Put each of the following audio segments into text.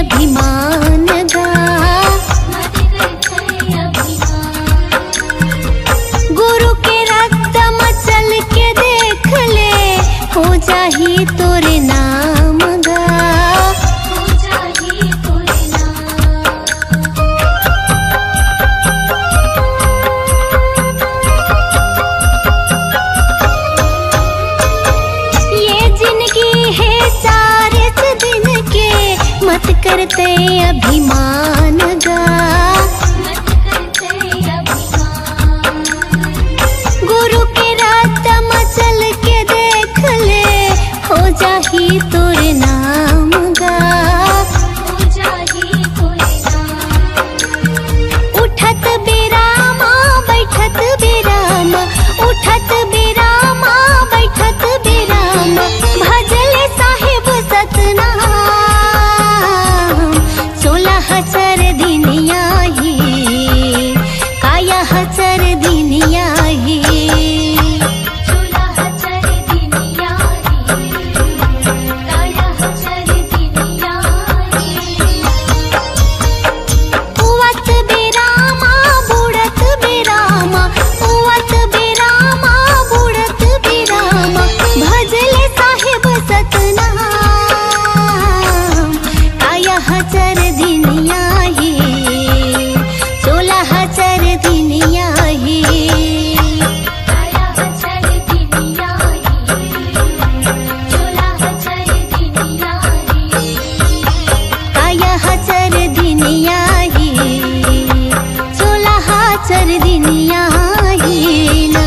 अभिमान गा। गुरु के रक्त मचल के देख ले, हो जाही तोरे नाम गा। मत करते अभिमान गा। गुरु के रात मचल के देख ले, हो जाही तोरे नाम गा। उठत बेरामा बैठत बेरामा, उठत बेरामा बैठत बेरामा, भजले साहेब सतनाम। हचर दिनिया ही काया हचर दिनिया ही, चोला हचर दिनिया ही काया हचर दिनिया ही। उवत बेरामा बुड़त बेरामा, उवत बेरामा बुड़त बेरामा, भजले साहेब सतनाम। काया हचर दिनिया ही, चोला हचर दिनिया ही, काया हचर दिनिया ही, चोला हचर दिनिया ही, काया हचर दिनिया ही, चोला हचर दिनिया ही ना।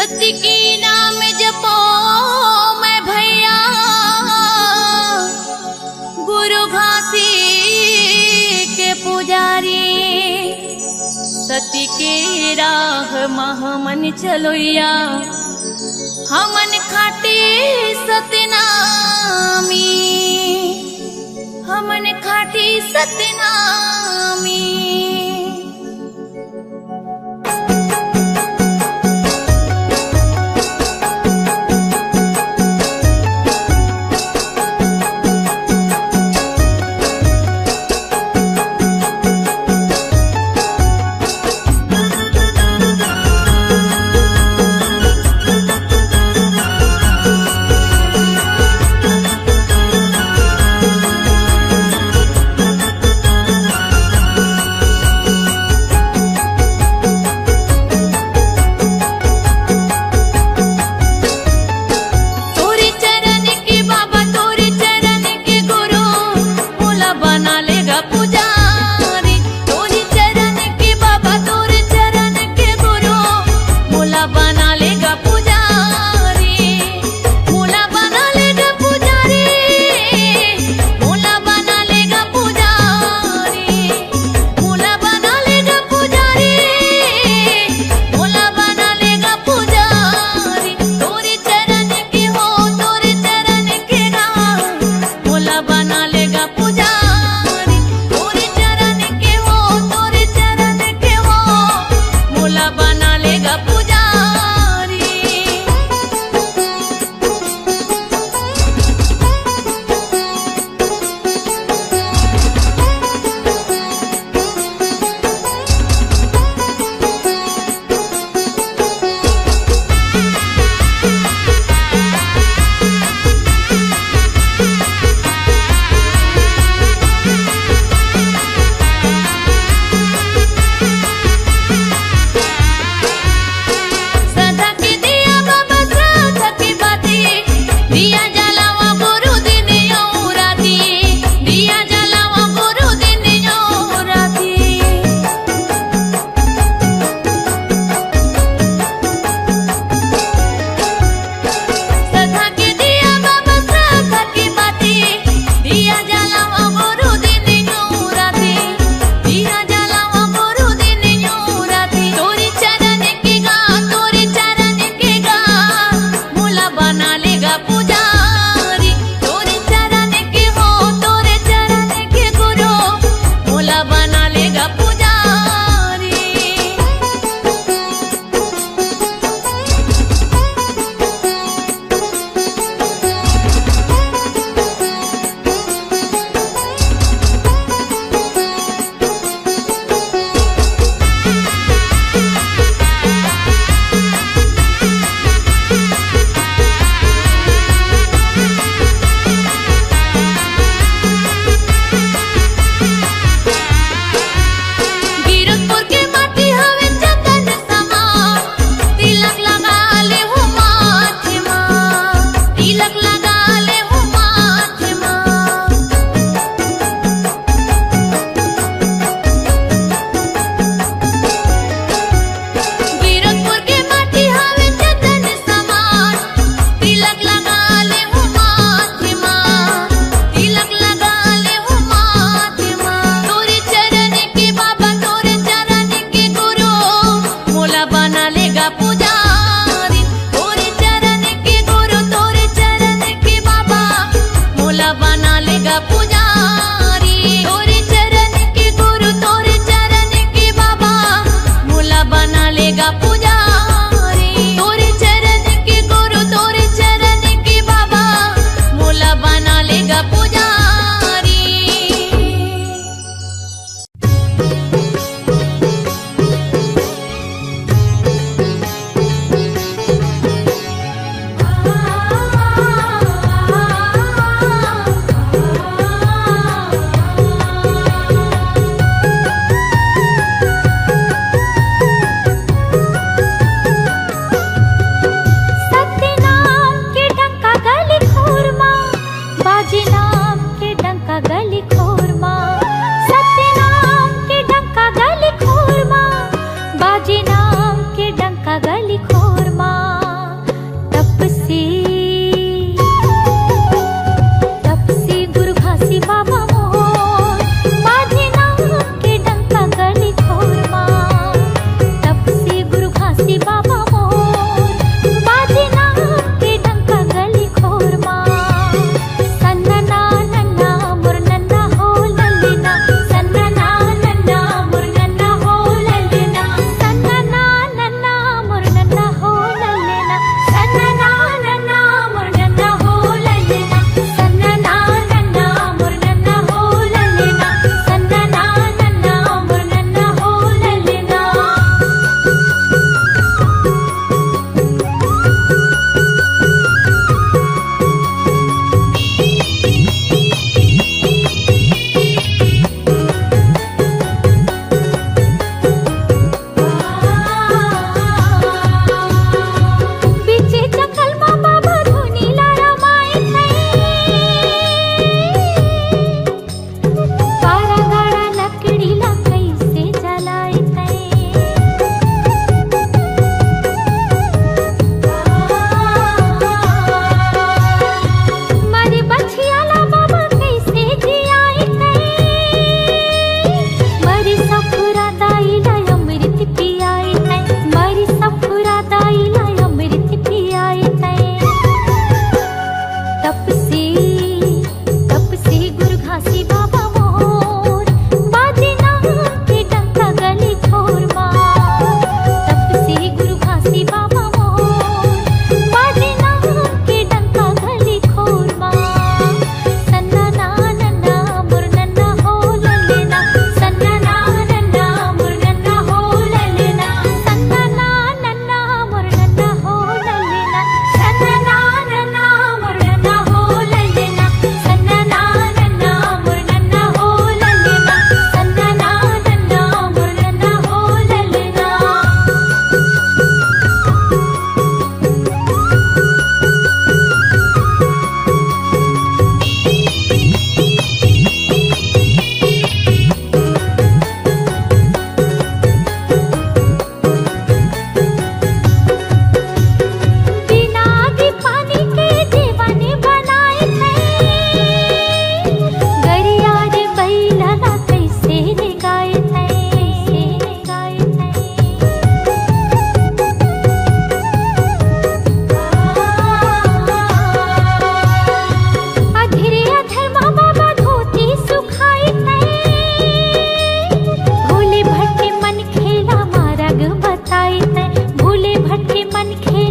सत्य की नाम जपो मैं भैया, गुरु घासी के पुजारी। सत्य के राह महामन चलोया, हमन खाटी सतनामी, हमन खाटी सतनामी।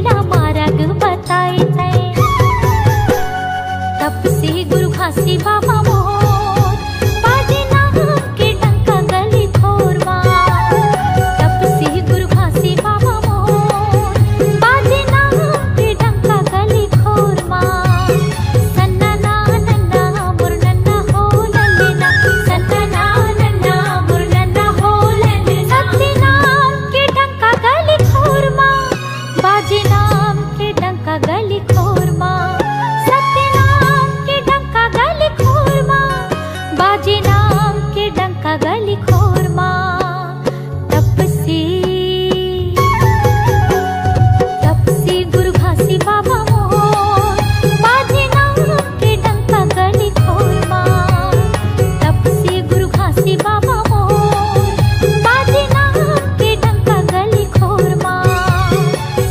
आपल्याला मार्ग बतायचंय. तपसी गुरु घासी बाबा मोर बाजे नाम के डंका गली खोरमा. तपसी गुरु घासी बाबा मोर बाजे नाम के डंका गली खोरमा. सन्ना ना नन्ना मुरनन्ना हो लल्लेना. सन्ना ना नन्ना मुरनन्ना हो लल्लेना. सत्य नाम के डंका गली खोरमा. बाजे नाम के डंका गली खोरमा. सत्य नाम के डंका गली खोरमा. बाजे नाम के डंका गली खोरमा. तपसी तपसी गुरु घासी बाबा मोर बाजे नाम के डंका गली खोरमा. तपसी गुरु घासी बाबा मोर बाजे नाम के डंका गली खोरमा.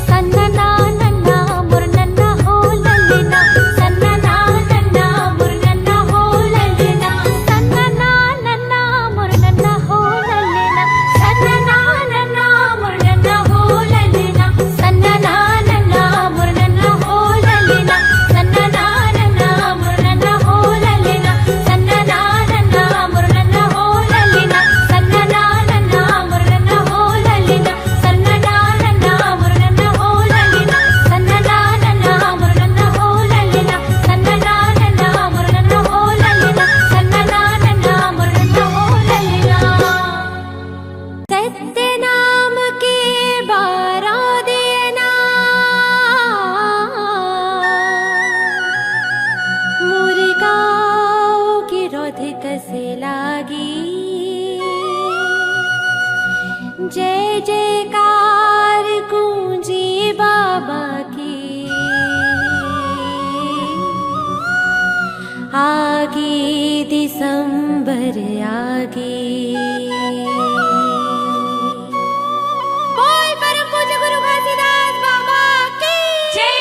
सन्ना ना नन्ना मुरनन्ना हो लल्लेना. सन्ना ना नन्ना मुरनन्ना हो लल्लेना. सन्ना ना नन्ना मुरनन्ना हो लल्लेना. सन्ना ना नन्ना मुरनन्ना हो लल्लेना. सन्ना ना नन्ना मुरनन्ना हो लल्लेना. सन्ना ना नन्ना मुरनन्ना हो लल्लेना. सन्ना ना नन्ना मुरनन्ना हो लल्लेना. सन्ना ना नन्ना मुरनन्ना हो लल्लेना. सन्ना ना नन्ना मुरनन्ना हो लल्लेना. सन्ना ना नन्ना मुरनन्ना हो लल्लेना. सन्ना ना नन्ना मुरनन्ना हो लल्लेना. सन्ना ना नन्ना मुरनन्ना हो लल्लेना. सत्य नाम के बारा देना मुर्गाओं की रोध कसे लागी. जय जयकार गूंजी बाबा की. आगे दिसंबर आगे. बोल परम पूज्य गुरु घासीदास बाबा की जय.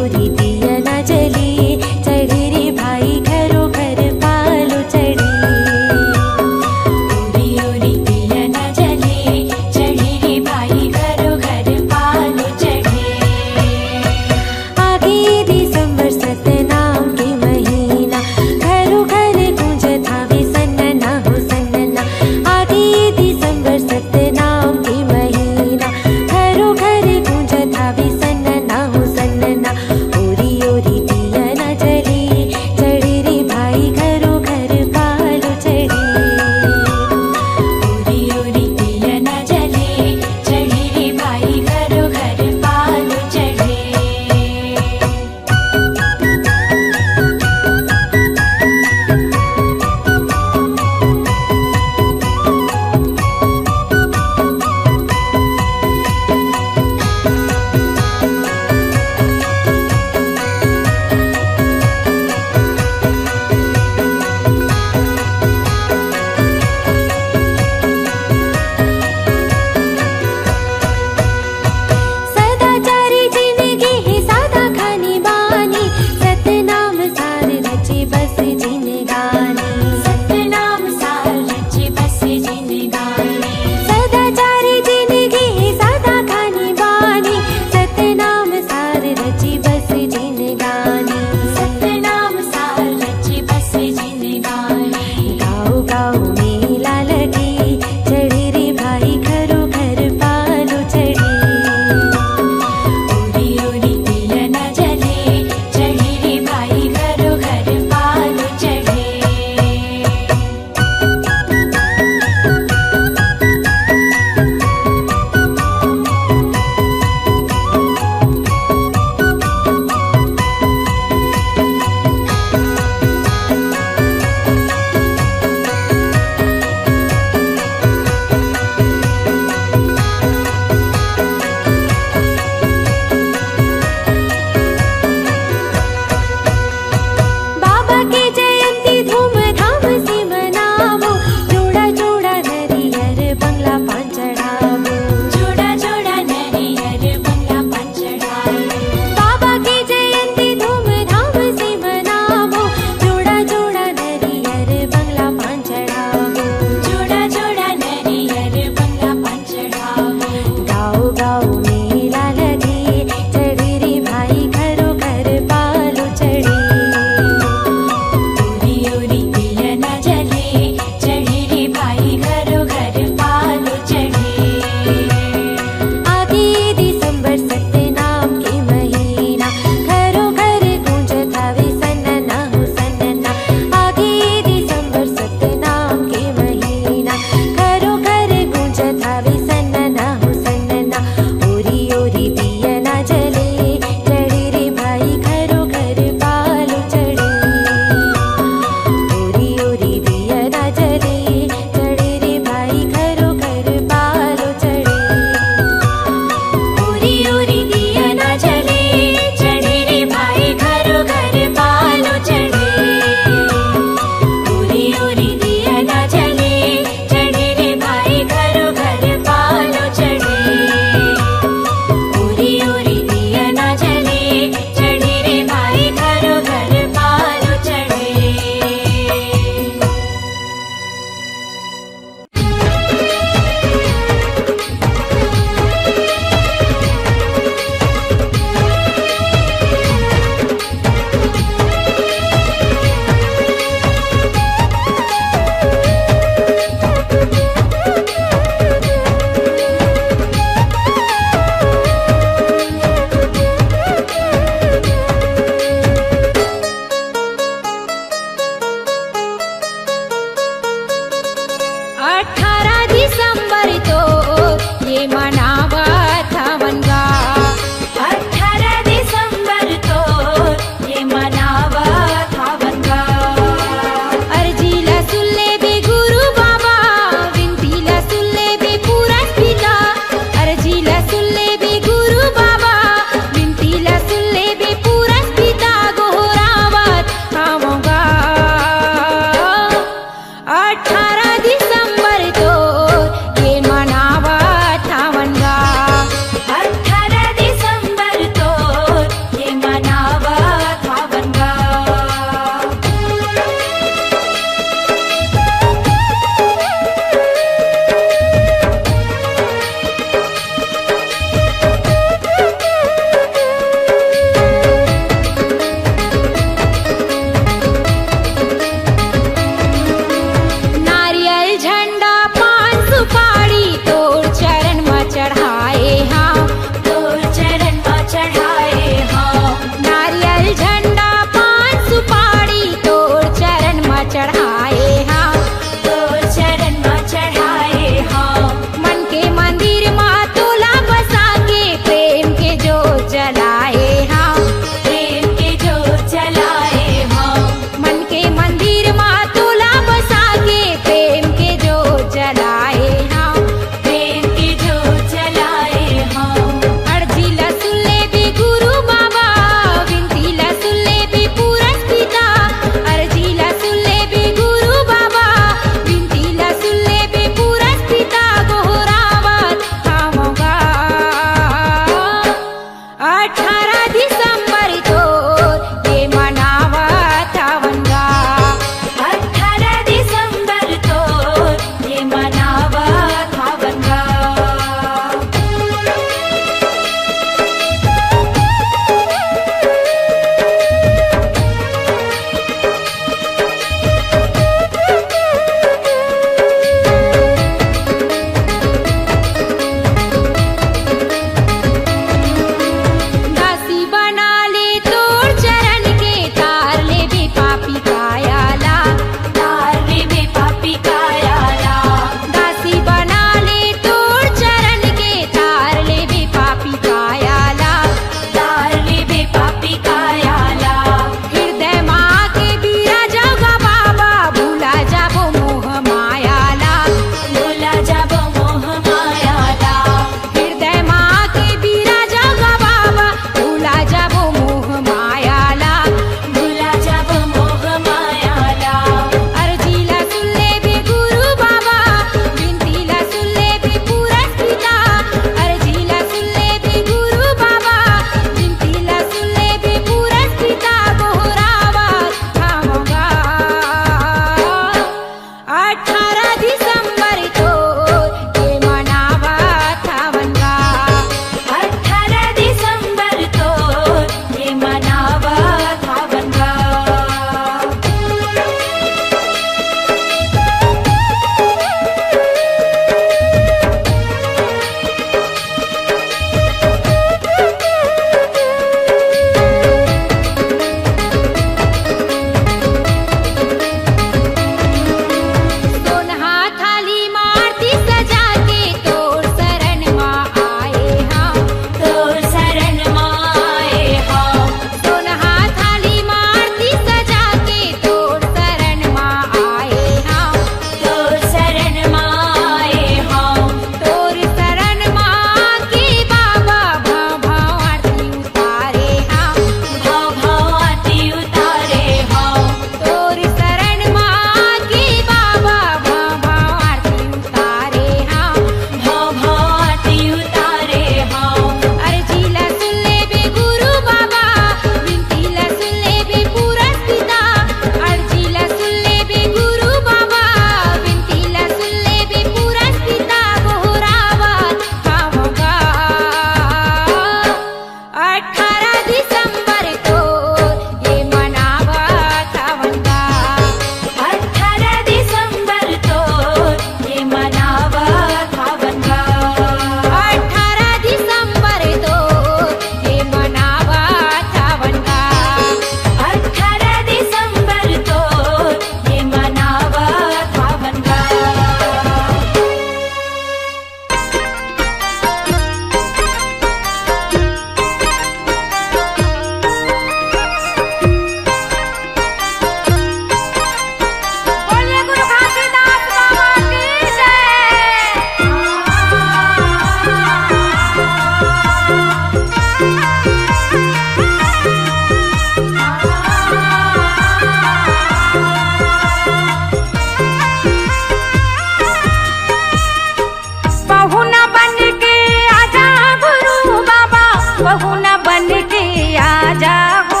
बहू न बन के आ जाओ,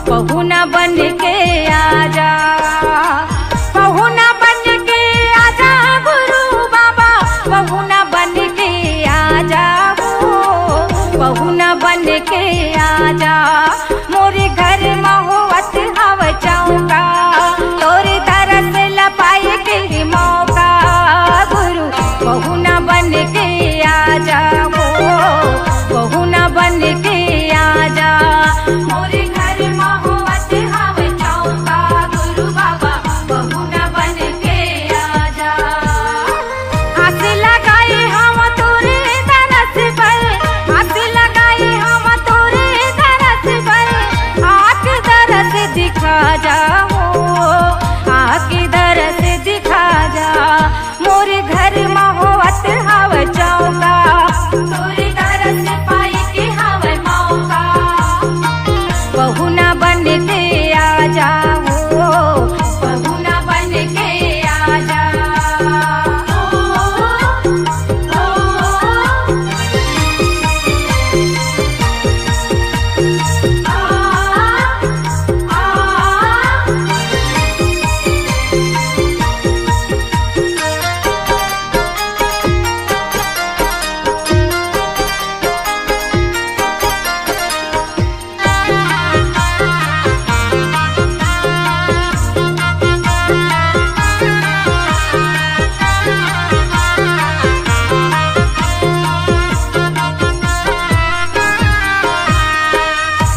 बहू न बन के आ जा, बहू न बन के आ जा गुरु बाबा, बहू न बन के आ जाओ, बहू न बन के आ जा। मोरे घर महुवत हव चौका, तोरे तरस लपाए के मौका गुरु, बहू न बन के आ जाओ, बहू न बन के आ जा। मोरे घर महुवत हव चौका गुरु बाबा, बहू न बन के आ जा। आस लगाई हम तोरे दरस पर, आस लगाई हम तोरे दरस पर, आके दरस दिखा जाओ, आके दरस दिखा जा। मोरे घर महुवत हव चौका, तोरे दरस पाई के हव मौका, बहू न बन के आ जाओ, बहू न बन के आ जा।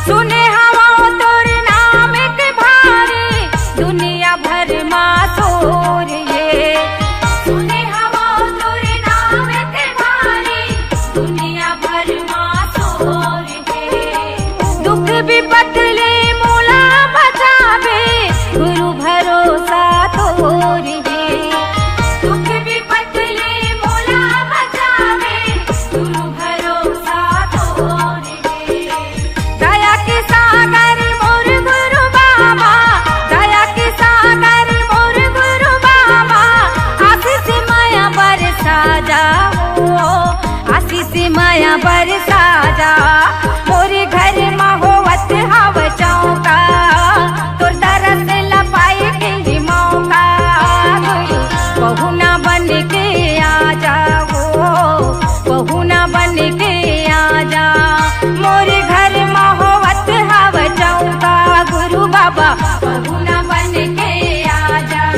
सुने हवा तोरे नाम के भारी, दुनिया भर माँ सोर ये, सुने हवा तोरे नाम के भारी, दुनिया भर माँ सोर ये। दुख विपत ले मोला बचावे, गुरु भरोसा तोर ये, दुख विपत ले मोला बचावे, गुरु भरोसा तोर ये। दया के सागर मोर गुरु बाबा, दया के सागर मोर गुरु बाबा, आशीष माया बरसा जाओ, आशीष माया बरसा जा। मोरे घर महुवत हव चौका, तोर दरस लपाए के मौका गुरु, बहू न बन के आ जाओ, बहू न बन के आ जा। मोरे घर महुवत हव चौका गुरु बाबा, बहू न बन के आ जा।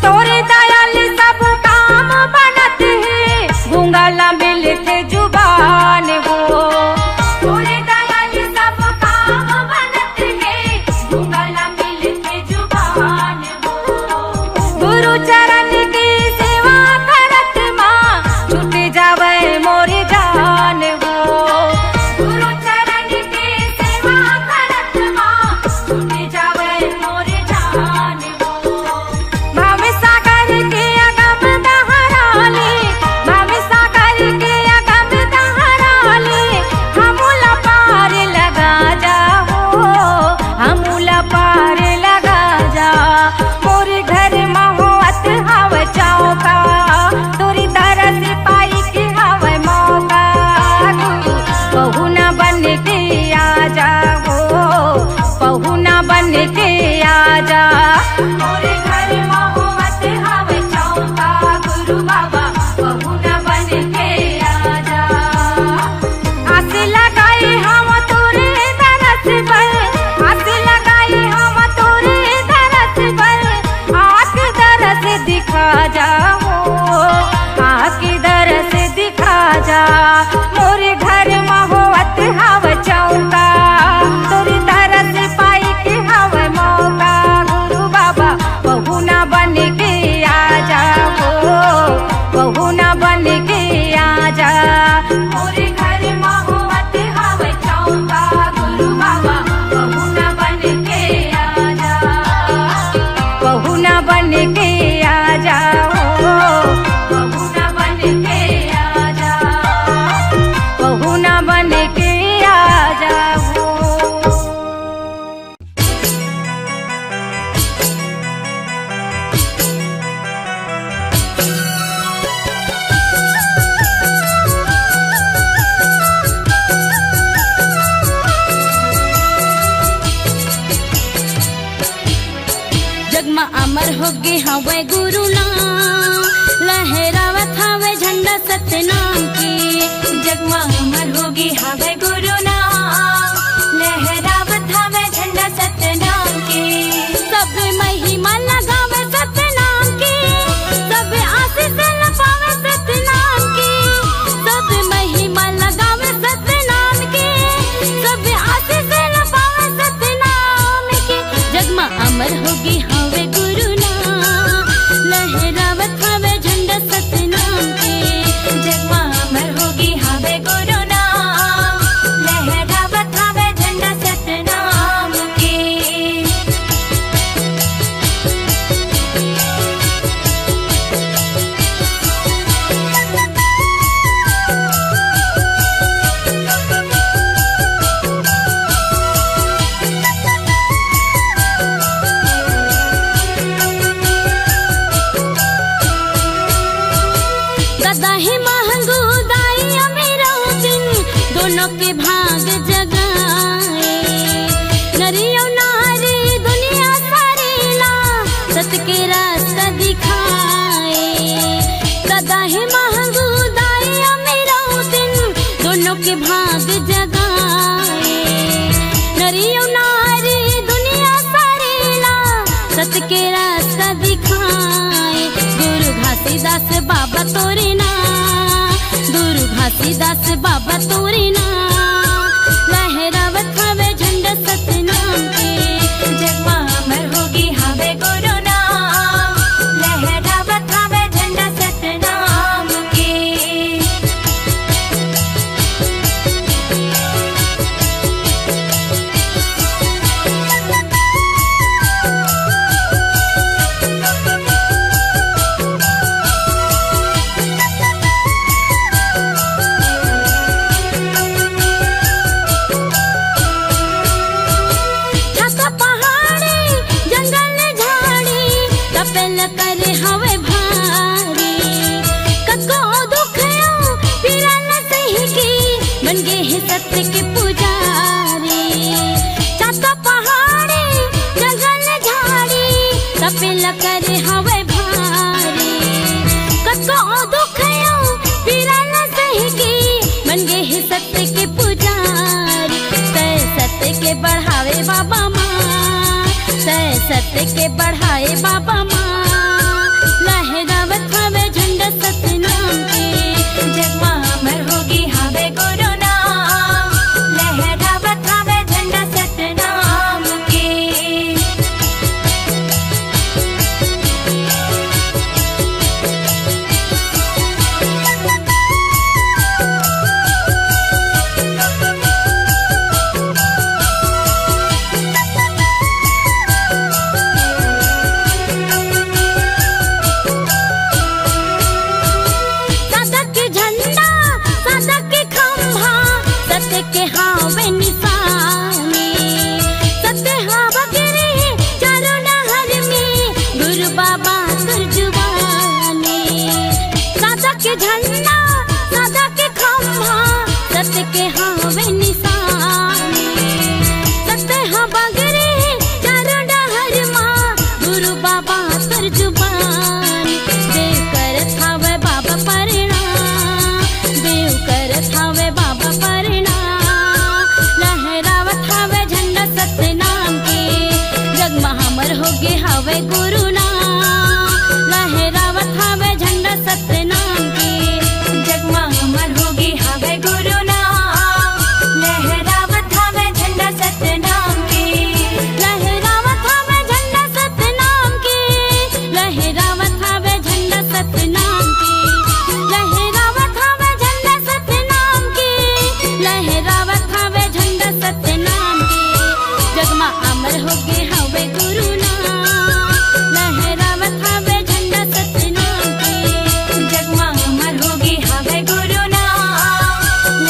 तोरे दयाल सब काम बनत है, गूंगा मिलते जुबान हो, तोरे दयाल सब काम बनत है, गूंगा मिलते जुबान हो। गुरु चरण की सेवा करत माँ, छूट जावे मोरे जान हो, गुरु चरण की सेवा करत माँ, छूट जावे मोरे जान हो। भाव सागर के अगम दहराले, भाव सागर के अगम दहराले, हमूला पार लगा जाओ, हमूला पार लगा जा। मोरे घर महुवत हव चौका, तोरी तरस पाई के हव मौका गुरु, बहू न बन के आ जाओ, बहू न बन के आ जा। मोरे घर महुवत हव चौका गुरु बाबा, बहू न बन के आ जा। आस लगाई हम तोरे दरस पर, आस लगाई हम तोरे दरस पर, आके दरस दिखा जाओ, आके दरस दिखा जा। मोरे घर महुवत हव चौका, तोरे दरस पाई के हव मौका गुरु बाबा, बहू न बन के आ जाओ, बहू न बन के आ जा। मोरे घर महुवत होगे हवे गुरु नाम, लहरावत हवे झंडा सतनाम के। जगमा अमर होगी हवे गुरु नाम, लहरावत हवे झंडा सतनाम के। सब महिमा लगावे सतनाम की, सब आशीष लपावे सतनाम की। सब महिमा लगावे सतनाम की, सब आशीष लपावे सतनाम की। जगमा अमर होगी हवे गुरु नाम, लहरावत हवे झंडा सतनाम के। जगमा अमर होगी हवे गुरु नाम, लहरावत हवे झंडा सतनाम के। दादा ही महंगू दाई अमीरा दिन, दोनों के भाग जगाए। नरियो नारी दुनिया सारी ला, सत के रास्ता दिखाए। दादा ही महंगू दाई अमीरा दिन, दोनों के भाग जगाए। नरियो नारी दुनिया सारी ला, सत के रास्ता दिखाए। गुरु घासीदास बाबा तोरे ना, गुरु घासीदास बाबा तोरे ना, लहरावत हवे झंडा सतनाम के। जगमा अमर होगी हवे गुरु नाम, लहरावत हवे झंडा सतनाम के। छाता पहाड़ी जंगल झाड़ी, तपेल करे हवे भारी। कको दुखयो पिरन सही की, बन गे है सत्य के पुजारी। छाता पहाड़ी जंगल झाड़ी, तपेल करे हवे भारी। कको दुखयो पिरन सही की, बन गे है सत्य के पुजारी। तय सत्य के बढ़ावे बाबा माँ, तय सत्य के बढ़ाए बाबा माँ, लहरावत हवे झंडा सतनाम के। जगमा अमर होगी हवे गुरु नाम, लहरावत हवे झंडा सतनाम के। सादा के झंडा सादा के खंभा, सत्य के हावे निशानी। सत्य हावा गिरे चारों नहर में, गुरु बाबा तुरजुबानी। सादा के झंडा सादा के खंभा, सत्य के हावे निशानी। सत्य हावा गिरे चारों नहर में, गुरु बाबा तुरजुबानी। देव करत हावे बाबा परिणाम, देव करत हावे बाबा परिणाम, लहरावत हावे झंडा सतनाम के। जगमा हमर होगे हवे गुरु नाम, लहरावत हावे झंडा सतनाम के। जगमा अमर होगी हवे गुरु नाम, लहरावत हवे झंडा सतनाम के। लहरावत हावे झंडा सतनाम के, लहरावत हावे झंडा सतनाम के। लहरावत हावे झंडा सतनाम के, लहरावत हावे झंडा सतनाम के। जगमा अमर होगे हवे गुरु नाम, लहरावत हावे झंडा सतनाम के। जगमा अमर होगी हवे गुरु नाम,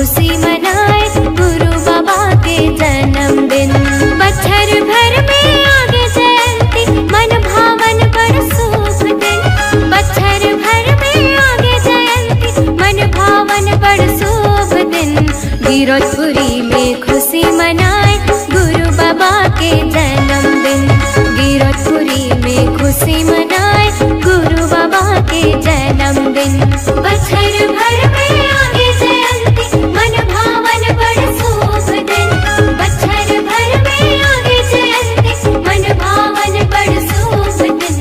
खुशी मनाए गुरु बाबा के जन्मदिन। बच्छर भर में आगे जयंती मन भावन बड़ शुभ दिन। बच्छर भर में आगे जयंती मन भावन बड़ शुभ दिन। गिरौदपुरी में खुशी मनाए गुरु बाबा के जन्मदिन। गिरौदपुरी में खुशी मनाए गुरु बाबा के जन्मदिन। बच्छर भर में आगे जयंती मन भावन बड़ शुभ दिन। बच्छर भर में आगे जयंती मन भावन बड़ शुभ दिन।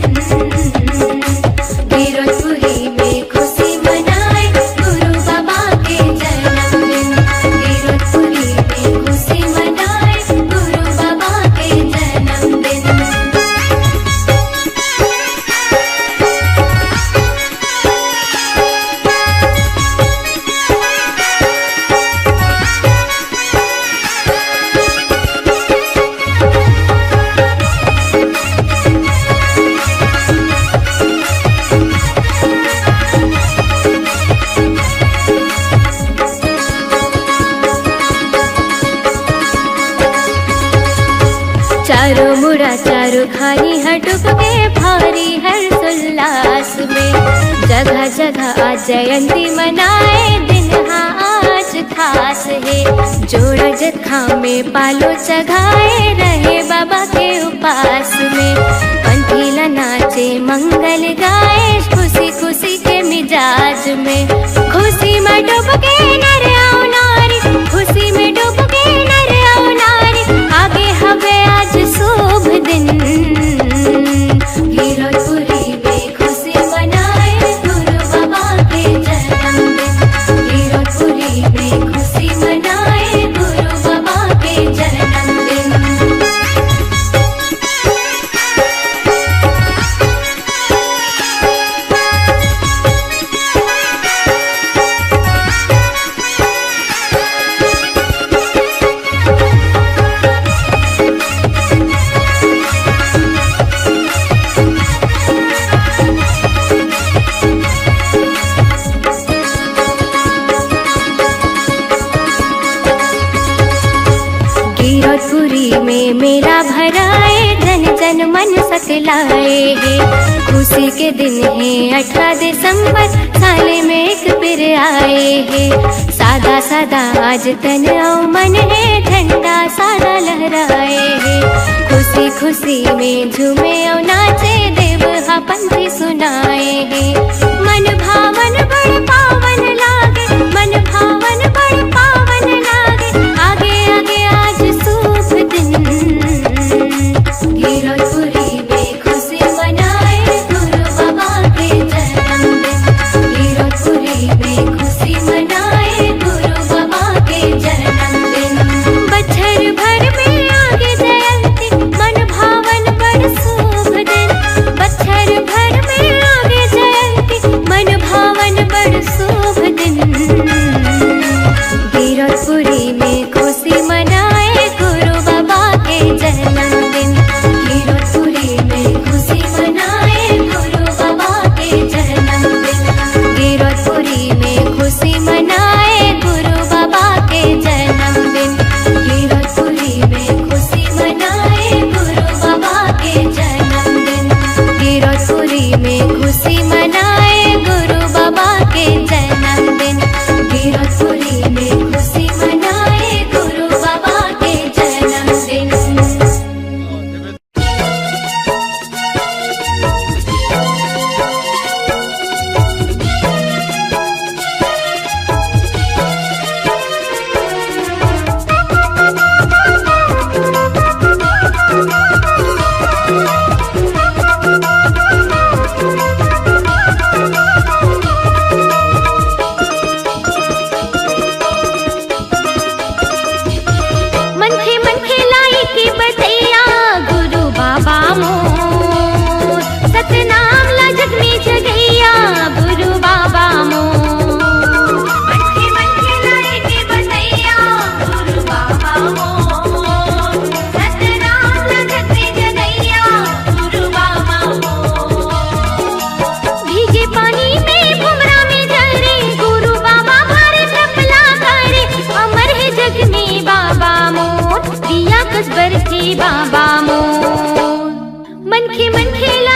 गिरौदपुरी में खुशी मनाए गुरु बाबा के जन्मदिन। गिरौदपुरी में खुशी मनाए गुरु बाबा के जन्मदिन। चारों मुड़ा चारों खानी हटुक के भारी हर्षोल्लास में। जगह जगह आज जयंती मनाए दिन आज खास है। जोड़ा जत्था में पालो चघाए रहे बाबा के उपास में। पंथीला नाचे मंगल गाए खुशी खुशी के मिजाज में। खुशी में डूब के नर आओ नारी, खुशी में डूब के नर आओ नारी। आगे हवे आज शुभ दिन। गिरौदपुरी में खुशी मनाए गुरु बाबा के जन्मदिन। गिरौदपुरी में खुशी मनाए गुरु बाबा के जन्मदिन। गिरौदपुरी में मेला भराए जन जन मन सकलाए है। खुशी के दिन है 18 दिसंबर साले में एक फिर आए है। सादा सादा आज तन और मन है झंडा सादा लहराए है। खुशी खुशी में झूमे और नाचे देव हा पंथी सुनाए है। मन भावन बड़ पावन लागे, मन भावन बड़ पावन लागे। आगे आगे आज शुभ दिन। गिरौदपुरी में खुशी मनाए गुरु बाबा के जन्मदिन। गिरौदपुरी में खुशी मनाए गुरु बाबा के जन्मदिन। बच्छर भर में आगे जयंती मन भावन बड़ शुभ दिन। बच्छर भर में आगे जयंती मन भावन बड़ शुभ दिन। गिरौदपुरी में खुशी मनाए गुरु बाबा के जन्मदिन। गिरौदपुरी में खुशी मनाए गुरु बाबा के जन्मदिन। गिरौदपुरी में खुशी मनाए गुरु बाबा के जन्मदिन। गिरौदपुरी में खुशी मनाए गुरु बाबा के जन्मदिन। गिरौदपुरी में खुशी मनाए गुरु बाबा के जन्मदिन। गिरौदपुरी में खुशी मनाए रोज बरसी बाबा मोर मनखे मनखे ला